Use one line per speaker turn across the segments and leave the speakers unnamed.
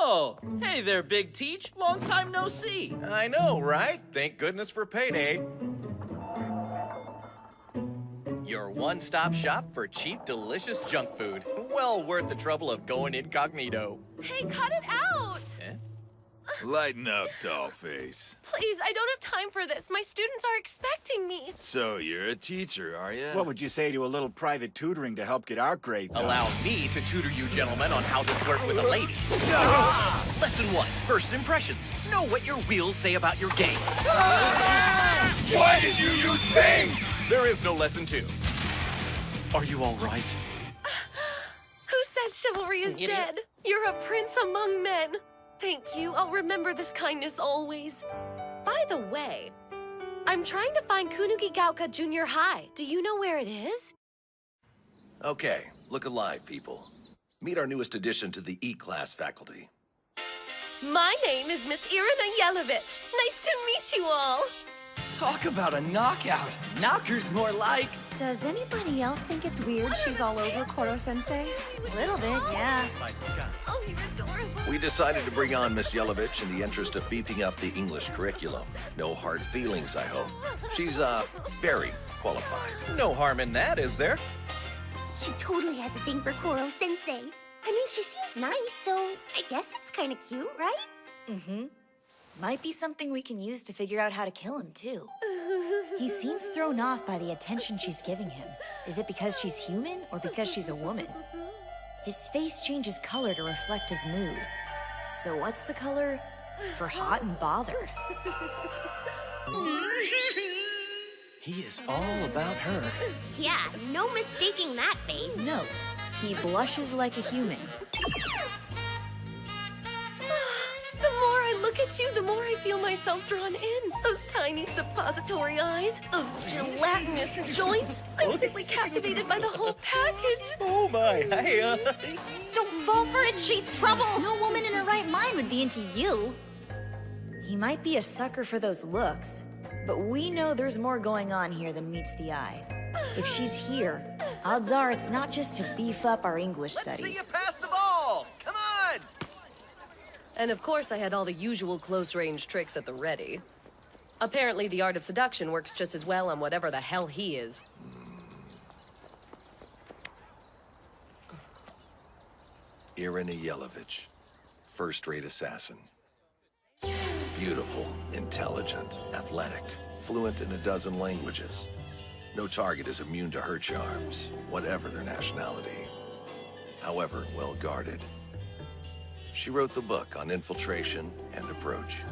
Oh, hey there, Big Teach. Long time no see.
I know, right? Thank goodness for payday. Your one-stop shop for cheap, delicious junk food. Well worth the trouble of going incognito.
Hey, cut it out!
Eh?
Lighten up, dollface.
Please, I don't have time for this. My students are expecting me.
So, you're a teacher, are you?
What would you say to a little private tutoring to help get our grades up?
Allow me to tutor you gentlemen on how to flirt with a lady. Lesson 1, first impressions. Know what your wheels say about your game.
Why did you use Bing?
There is no lesson 2. Are you all right?
Who says chivalry is dead? You're a prince among men. Thank you. I'll remember this kindness always. By the way, I'm trying to find Kunugigaoka Junior High. Do you know where it is?
Okay, look alive, people. Meet our newest addition to the E-Class faculty.
My name is Miss Irina Yelovich. Nice to meet you all.
Talk about a knockout. Knocker's more like...
Does anybody else think it's weird she's all over Koro-sensei?
A
Little bit, yeah.
Oh, you're adorable.
We decided to bring on Miss Yelovich in the interest of beefing up the English curriculum. No hard feelings, I hope. She's, very qualified.
No harm in that, is there?
She totally has a thing for Koro-sensei. I mean, she seems nice, so I guess it's kind of cute, right?
Mm-hmm. Might be something we can use to figure out how to kill him, too. He seems thrown off by the attention she's giving him. Is it because she's human or because she's a woman? His face changes color to reflect his mood. So what's the color for hot and bothered?
He is all about her.
Yeah, no mistaking that face.
Note, he blushes like a human.
The more I look at you, the more I feel myself drawn in. Those tiny suppository eyes, those gelatinous joints. I'm simply captivated by the whole package.
Oh my,
Don't fall for it, chase trouble! No woman in her right mind would be into you. He might be a sucker for those looks, but we know there's more going on here than meets the eye. If she's here, odds are it's not just to beef up our English studies.
See you pass the ball! Come on!
And of course I had all the usual close-range tricks at the ready. Apparently the art of seduction works just as well on whatever the hell he is.
Irina Yelovich, first-rate assassin. Beautiful, intelligent, athletic, fluent in a dozen languages. No target is immune to her charms, whatever their nationality. However well-guarded. She wrote the book on infiltration and approach.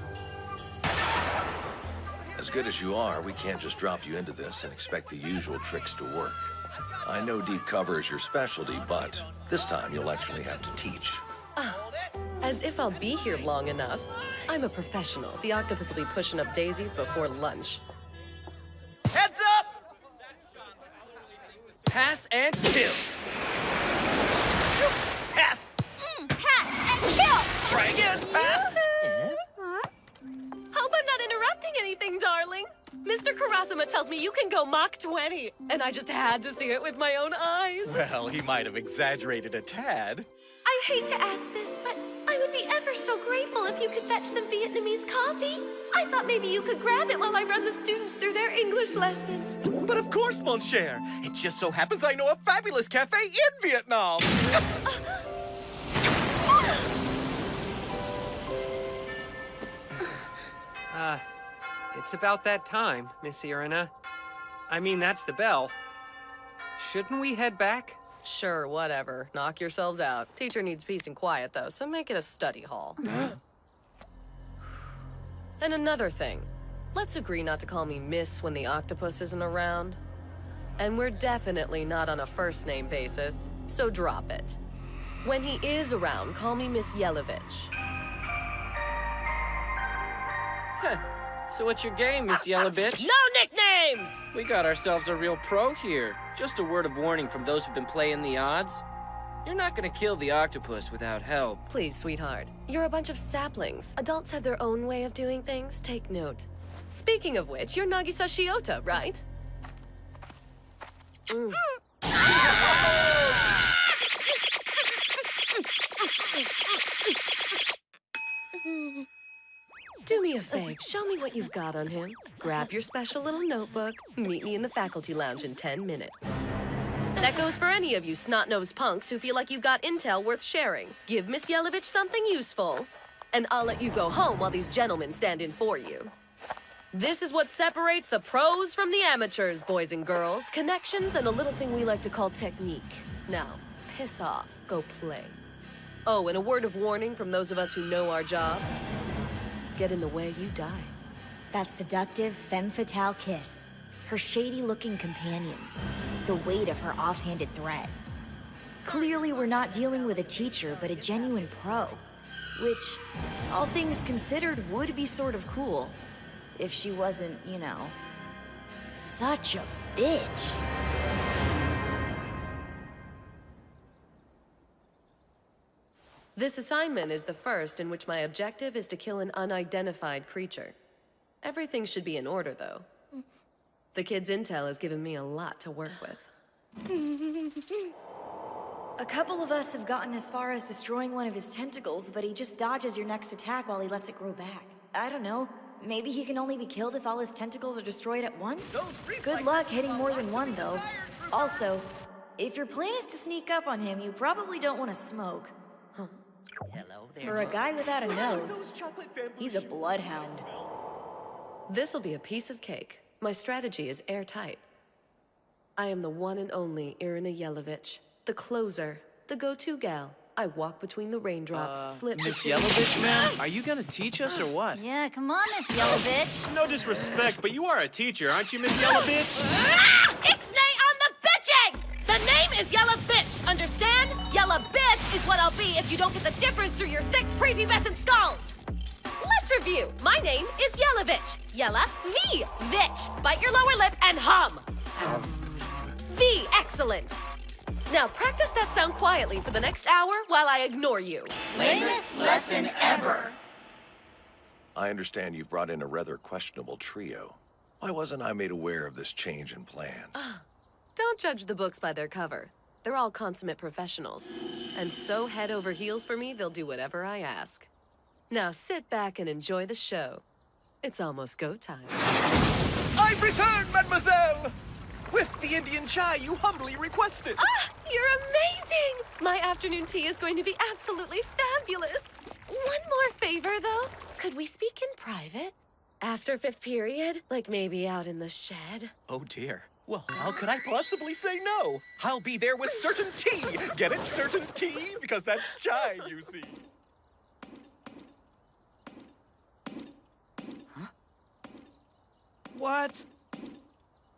As good as you are, we can't just drop you into this and expect the usual tricks to work. I know deep cover is your specialty, but this time you'll actually have to teach.
As if I'll be here long enough. I'm a professional. The octopus will be pushing up daisies before lunch.
Heads up!
Pass and kill.
Pass!
Pass and kill!
Try again! Pass!
Hope I'm not interrupting anything, darling. Mr. Karasuma tells me you can go Mach 20, and I just had to see it with my own eyes.
Well, he might have exaggerated a tad.
I hate to ask this, but I would be ever so grateful if you could fetch some Vietnamese coffee. I thought maybe you could grab it while I run the students through their English lesson.
But of course, mon cher. It just so happens I know a fabulous cafe in Vietnam.
It's about that time, Miss Irina. I mean, that's the bell. Shouldn't we head back?
Sure, whatever. Knock yourselves out. Teacher needs peace and quiet, though, so make it a study hall. And another thing. Let's agree not to call me Miss when the octopus isn't around. And we're definitely not on a first-name basis, so drop it. When he is around, call me Miss Yelovich.
So what's your game, Miss Yellow Bitch?
No nicknames!
We got ourselves a real pro here. Just a word of warning from those who've been playing the odds. You're not gonna kill the octopus without help.
Please, sweetheart. You're a bunch of saplings. Adults have their own way of doing things. Take note. Speaking of which, you're Nagisa Shiota, right? Show me what you've got on him. Grab your special little notebook. Meet me in the faculty lounge in 10 minutes. That goes for any of you snot-nosed punks who feel like you've got intel worth sharing. Give Miss Yelovich something useful, and I'll let you go home while these gentlemen stand in for you. This is what separates the pros from the amateurs, boys and girls. Connections and a little thing we like to call technique. Now, piss off. Go play. Oh, and a word of warning from those of us who know our job. Get in the way, you die.
That seductive femme fatale kiss. Her shady-looking companions. The weight of her offhanded threat. Clearly we're not dealing with a teacher, but a genuine pro. Which, all things considered, would be sort of cool. If she wasn't, you know, such a bitch.
This assignment is the first in which my objective is to kill an unidentified creature. Everything should be in order, though. The kid's intel has given me a lot to work with.
A couple of us have gotten as far as destroying one of his tentacles, but he just dodges your next attack while he lets it grow back. I don't know. Maybe he can only be killed if all his tentacles are destroyed at once? Good luck hitting more than one, though. Also, if your plan is to sneak up on him, you probably don't want to smoke.
Hello there.
For a guy without a nose, he's a bloodhound.
This'll be a piece of cake. My strategy is airtight. I am the one and only Irina Yelovich, the closer, the go-to gal. I walk between the raindrops, slip
Miss
between...
Yelovich, ma'am? Are you gonna teach us or what?
Yeah, come on, Miss Yelovich.
No disrespect, but you are a teacher, aren't you, Miss Yelovich?
Ixnay on the bitching! The name is Yella Bitch, understand? Yella Bitch is what I'll be if you don't get the difference through your thick prepubescent skulls. Let's review. My name is Yelovich. Yella V. Vitch. Bite your lower lip and hum. V. Excellent. Now practice that sound quietly for the next hour while I ignore you.
Lamest lesson ever.
I understand you've brought in a rather questionable trio. Why wasn't I made aware of this change in plans?
Don't judge the books by their cover. They're all consummate professionals. And so head over heels for me, they'll do whatever I ask. Now sit back and enjoy the show. It's almost go time.
I've returned, mademoiselle! With the Indian chai you humbly requested.
Ah, you're amazing! My afternoon tea is going to be absolutely fabulous. One more favor, though. Could we speak in private? After fifth period? Like maybe out in the shed?
Oh dear. Well, how could I possibly say no? I'll be there with certainty. Get it? Certainty? Because that's chai, you see.
What?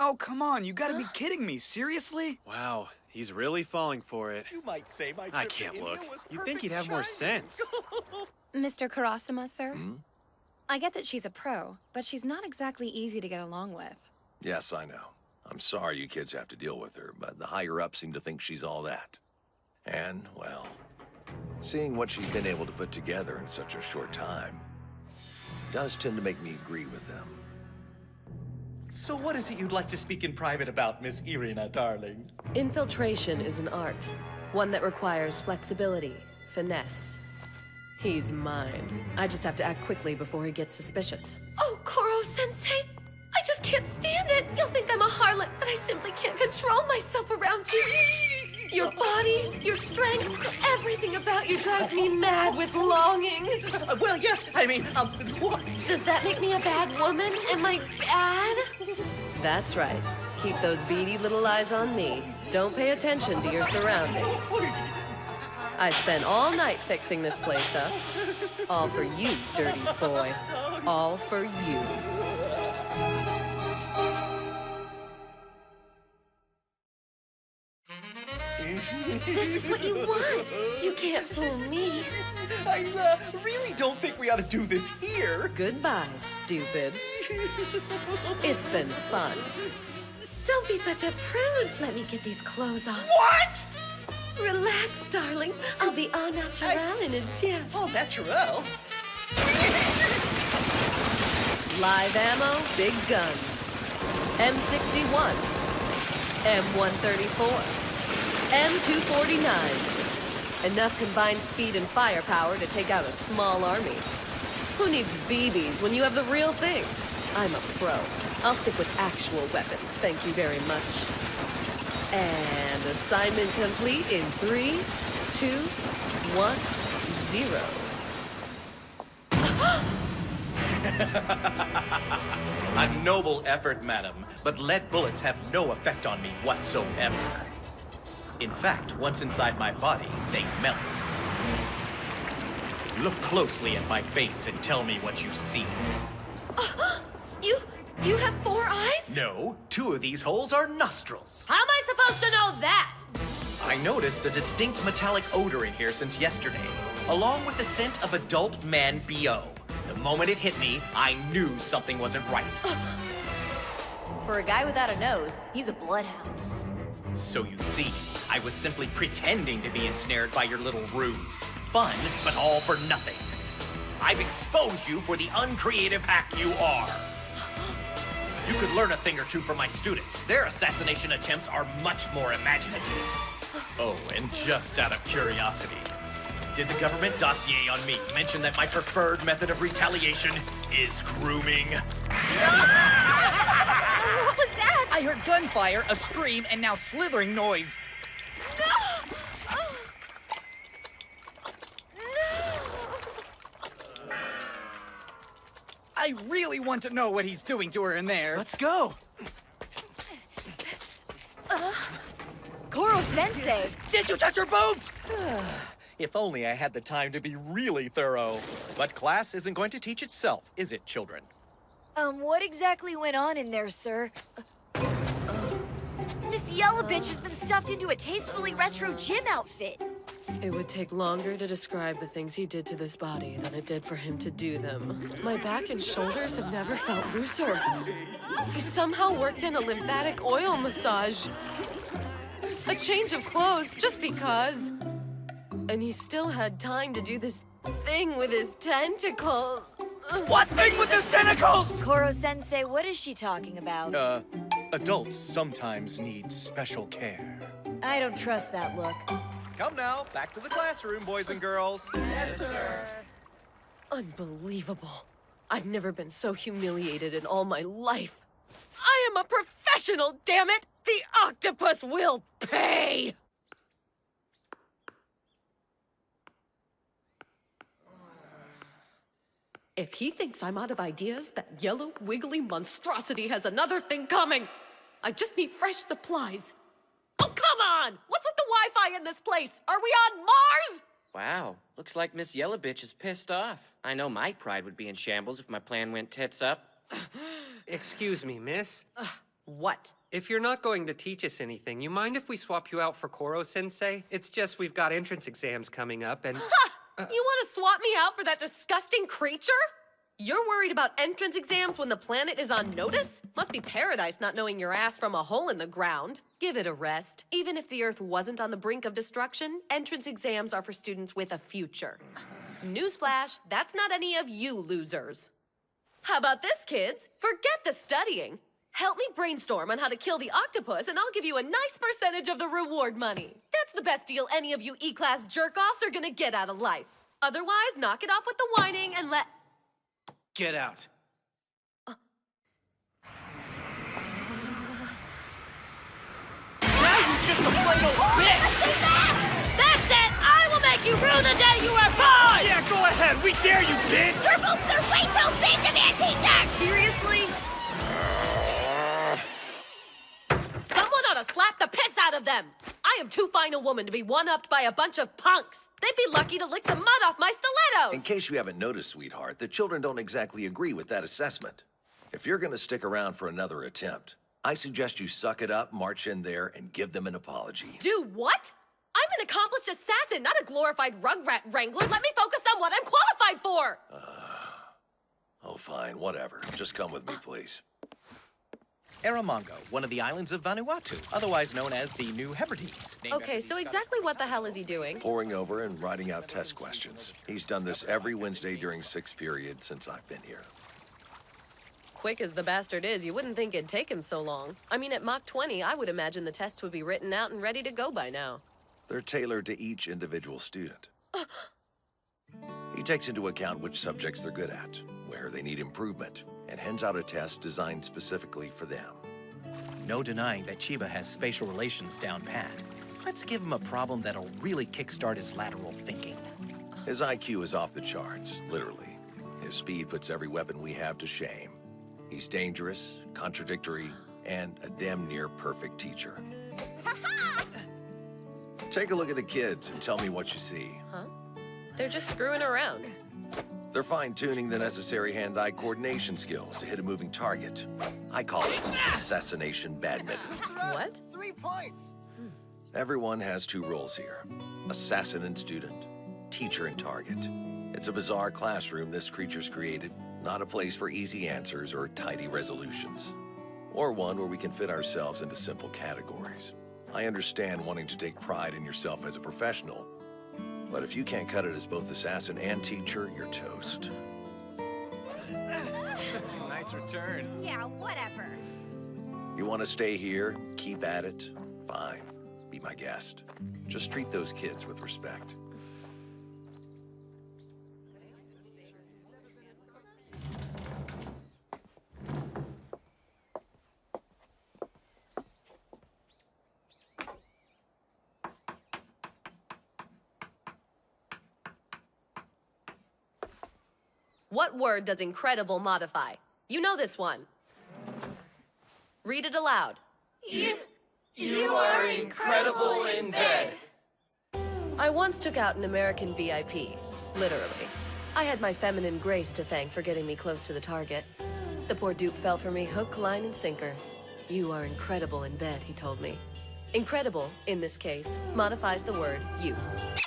Oh, come on, you gotta be kidding me. Seriously?
Wow, he's really falling for it.
You might say my trip
I
to
can't
India
look.
was
You'd think he'd have
perfect
more
timing.
sense.
Mr. Karasuma, sir? I get that she's a pro, but she's not exactly easy to get along with.
Yes, I know. I'm sorry you kids have to deal with her, but the higher-ups seem to think she's all that. And, well, seeing what she's been able to put together in such a short time does tend to make me agree with them.
So what is it you'd like to speak in private about, Miss Irina, darling?
Infiltration is an art. One that requires flexibility, finesse. He's mine. I just have to act quickly before he gets suspicious. Oh, Koro-sensei! I just can't stand it! You'll think I'm a harlot, but I simply can't control myself around you. Your body, your strength, everything about you drives me mad with longing.
Well, yes, I mean, what?
Does that make me a bad woman? Am I bad? That's right. Keep those beady little eyes on me. Don't pay attention to your surroundings. I spent all night fixing this place up. All for you, dirty boy. All for you. This is what you want. You can't fool me.
I really don't think we ought to do this here.
Goodbye, stupid. It's been fun. Don't be such a prude. Let me get these clothes off.
What?
Relax, darling. I'll be au naturel in a jiff.
Au naturel?
Live ammo, big guns. M61, M134, M249. Enough combined speed and firepower to take out a small army. Who needs BBs when you have the real thing? I'm a pro. I'll stick with actual weapons, thank you very much. And assignment complete in 3, 2, 1, 0.
A noble effort, madam, but lead bullets have no effect on me whatsoever. In fact, once inside my body, they melt. Look closely at my face and tell me what you see.
You have 4 eyes?
No, 2 of these holes are nostrils.
How am I supposed to know that?
I noticed a distinct metallic odor in here since yesterday, along with the scent of adult man BO. The moment it hit me, I knew something wasn't right.
For a guy without a nose, he's a bloodhound.
So you see, I was simply pretending to be ensnared by your little ruse. Fun, but all for nothing. I've exposed you for the uncreative hack you are. You could learn a thing or two from my students. Their assassination attempts are much more imaginative. Oh, and just out of curiosity, did the government dossier on me mention that my preferred method of retaliation is grooming?
What was that? I heard gunfire, a scream, and now slithering noise.
No!
I really want to know what he's doing to her in there.
Let's go.
Koro-sensei!
Did you touch her boobs?
If only I had the time to be really thorough. But class isn't going to teach itself, is it, children?
What exactly went on in there, sir? Miss Yellowbitch has been stuffed into a tastefully retro gym outfit.
It would take longer to describe the things he did to this body than it did for him to do them. My back and shoulders have never felt looser. He somehow worked in a lymphatic oil massage. A change of clothes, just because. And he still had time to do this thing with his tentacles.
What thing with his tentacles?
Koro-sensei, what is she talking about?
Adults sometimes need special care.
I don't trust that look.
Come now, back to the classroom, boys and girls.
Yes, sir.
Unbelievable. I've never been so humiliated in all my life. I am a professional, damn it! The octopus will pay! If he thinks I'm out of ideas, that yellow, wiggly monstrosity has another thing coming. I just need fresh supplies. Oh, come on! What's with the Wi-Fi in this place? Are we on Mars?
Wow, looks like Miss Yellowbitch is pissed off. I know my pride would be in shambles if my plan went tits up.
Excuse me, miss.
What?
If you're not going to teach us anything, you mind if we swap you out for Koro-sensei? It's just we've got entrance exams coming up and...
You want to swap me out for that disgusting creature? You're worried about entrance exams when the planet is on notice? Must be paradise not knowing your ass from a hole in the ground. Give it a rest. Even if the Earth wasn't on the brink of destruction, entrance exams are for students with a future. Newsflash, that's not any of you losers. How about this, kids? Forget the studying. Help me brainstorm on how to kill the octopus, and I'll give you a nice percentage of the reward money. That's the best deal any of you E-class jerk-offs are gonna get out of life. Otherwise, knock it off with the whining and let...
Get out. Now you're just a plain old bitch!
That's it! I will make you rue the day you were born!
Yeah, go ahead! We dare you, bitch!
Your boobs are way too big to be a teacher!
Seriously? Someone ought to slap the piss out of them! I am too fine a woman to be one-upped by a bunch of punks. They'd be lucky to lick the mud off my stilettos!
In case you haven't noticed, sweetheart, the children don't exactly agree with that assessment. If you're gonna stick around for another attempt, I suggest you suck it up, march in there, and give them an apology.
Do what? I'm an accomplished assassin, not a glorified rugrat wrangler. Let me focus on what I'm qualified for!
Oh, fine, whatever. Just come with me, please.
Eramongo, one of the islands of Vanuatu, otherwise known as the New Hebrides.
Okay, so exactly what the hell is he doing?
Poring over and writing out test questions. He's done this every Wednesday during 6th period since I've been here.
Quick as the bastard is, you wouldn't think it'd take him so long. I mean, at Mach 20, I would imagine the test would be written out and ready to go by now.
They're tailored to each individual student. He takes into account which subjects they're good at, where they need improvement, and hands out a test designed specifically for them.
No denying that Chiba has spatial relations down pat. Let's give him a problem that'll really kickstart his lateral thinking.
His IQ is off the charts, literally. His speed puts every weapon we have to shame. He's dangerous, contradictory, and a damn near perfect teacher. Take a look at the kids and tell me what you see.
Huh? They're just screwing around.
They're fine-tuning the necessary hand-eye coordination skills to hit a moving target. I call it assassination badminton.
What?
3 points!
Everyone has 2 roles here. Assassin and student, teacher and target. It's a bizarre classroom this creature's created, not a place for easy answers or tidy resolutions. Or one where we can fit ourselves into simple categories. I understand wanting to take pride in yourself as a professional, but if you can't cut it as both assassin and teacher, you're toast.
Nice return.
Yeah, whatever.
You want to stay here? Keep at it? Fine. Be my guest. Just treat those kids with respect.
What word does incredible modify? You know this one. Read it aloud.
You are incredible in bed.
I once took out an American VIP, literally. I had my feminine grace to thank for getting me close to the target. The poor dupe fell for me hook, line, and sinker. You are incredible in bed, he told me. Incredible, in this case, modifies the word you.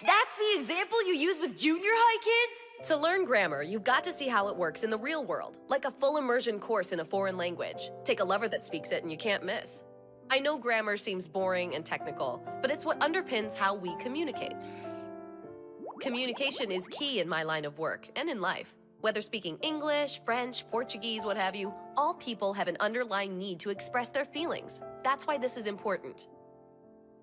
That's the example you use with junior high kids?
To learn grammar, you've got to see how it works in the real world, like a full immersion course in a foreign language. Take a lover that speaks it and you can't miss. I know grammar seems boring and technical, but it's what underpins how we communicate. Communication is key in my line of work and in life. Whether speaking English, French, Portuguese, what have you, all people have an underlying need to express their feelings. That's why this is important.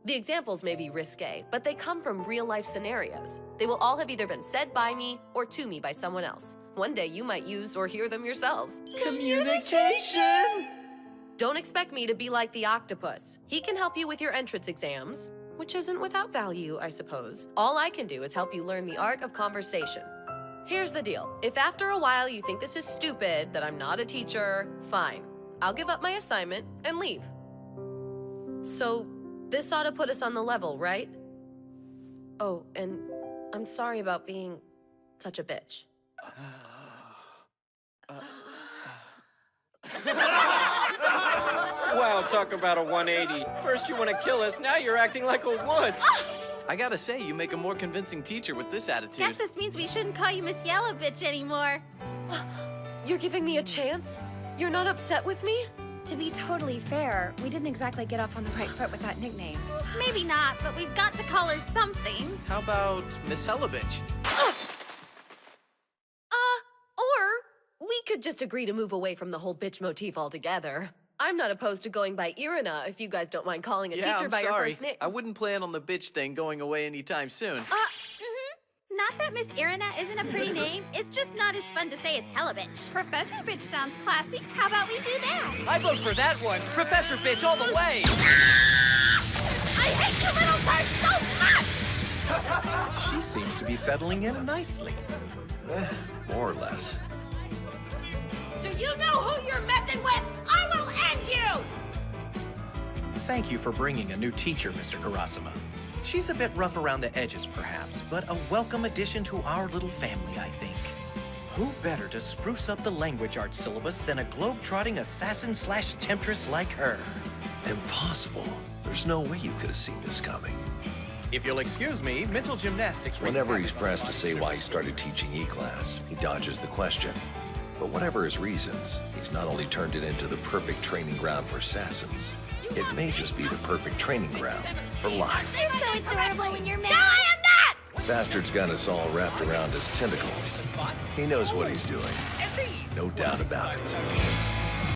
The examples may be risque, but they come from real-life scenarios. They will all have either been said by me or to me by someone else. One day you might use or hear them yourselves.
Communication!
Don't expect me to be like the octopus. He can help you with your entrance exams, which isn't without value, I suppose. All I can do is help you learn the art of conversation. Here's the deal. If after a while you think this is stupid, that I'm not a teacher, fine. I'll give up my assignment and leave. So, this ought to put us on the level, right? Oh, and I'm sorry about being such a bitch.
Wow, talk about a 180. First you want to kill us, now you're acting like a wuss.
I gotta say, you make a more convincing teacher with this attitude.
Guess this means we shouldn't call you Miss Yellow Bitch anymore.
You're giving me a chance? You're not upset with me?
To be totally fair, we didn't exactly get off on the right foot with that nickname.
Maybe not, but we've got to call her something.
How about Miss Hellavich?
Or we could just agree to move away from the whole bitch motif altogether. I'm not opposed to going by Irina if you guys don't mind calling a teacher by your first name.
I wouldn't plan on the bitch thing going away anytime soon.
Not that Miss Irina isn't a pretty name, it's just not as fun to say as Hellavich. Professor Bitch sounds classy. How about we do that?
I vote for that one! Professor Bitch all the way!
I hate you little turds so much!
She seems to be settling in nicely.
More or less.
Do you know who you're messing with? I will end you!
Thank you for bringing a new teacher, Mr. Karasuma. She's a bit rough around the edges, perhaps, but a welcome addition to our little family, I think. Who better to spruce up the language arts syllabus than a globe-trotting assassin/temptress like her?
Impossible. There's no way you could have seen this coming.
If you'll excuse me, mental gymnastics...
Whenever he's pressed to say why he started teaching E-Class, he dodges the question. But whatever his reasons, he's not only turned it into the perfect training ground for assassins, it may just be the perfect training ground for life.
You're so adorable when you're mad. No, I am not!
Bastard's got us all wrapped around his tentacles. He knows what he's doing. No doubt about it.